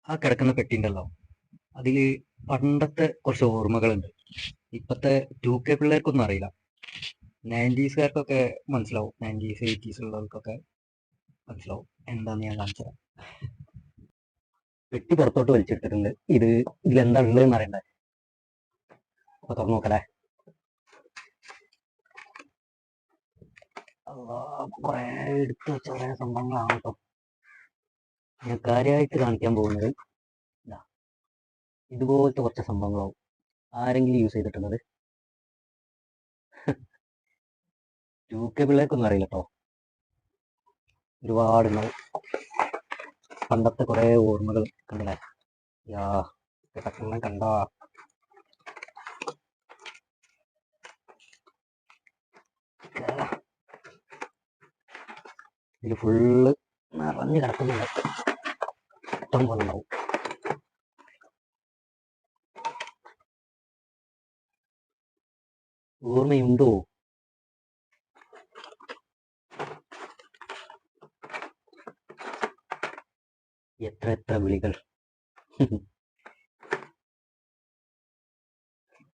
ആ കിടക്കുന്ന പെട്ടിണ്ടല്ലോ, അതില് പണ്ടത്തെ കുറച്ച് ഓർമ്മകളുണ്ട്. ഇപ്പത്തെ 2K പിള്ളേർക്കൊന്നും അറിയില്ല. 90s മനസ്സിലാവും. 90s 80s ഉള്ളവർക്കൊക്കെ മനസ്സിലാവും എന്താന്ന് ഞാൻ കാണിച്ചുതരാം. പെട്ടി പുറത്തോട്ട് വലിച്ചെടുത്തിട്ടുണ്ട്. ഇതിലെന്താ ഉള്ളതെന്ന് അറിയണ്ടേ? അപ്പൊ തുറന്നു നോക്കല്ലേ. കുറെ എടുത്തു വെച്ച കുറെ സംഭവങ്ങളാണ് കേട്ടോ. ഞാൻ കാര്യമായിട്ട് കാണിക്കാൻ പോകുന്നത് ഇതാ, ഇതുപോലത്തെ കുറച്ച് സംഭവങ്ങളാവും. ആരെങ്കിലും യൂസ് ചെയ്തിട്ടുള്ളത് 2K പിള്ളേർക്കൊന്നും അറിയില്ല കേട്ടോ. ഒരുപാടുണ്ടാവും. പണ്ടത്തെ കുറെ ഓർമ്മകൾ കണ്ടില്ലേ? യാ, കിടക്കുന്ന കണ്ടോ? ഇത് ഫുള്ള് നിറഞ്ഞു കിടക്കുന്നുണ്ട്. ഇഷ്ടം പോലെ ഉണ്ടാവും. ഓർമ്മയുണ്ടോ? എത്ര എത്ര വിളികൾ.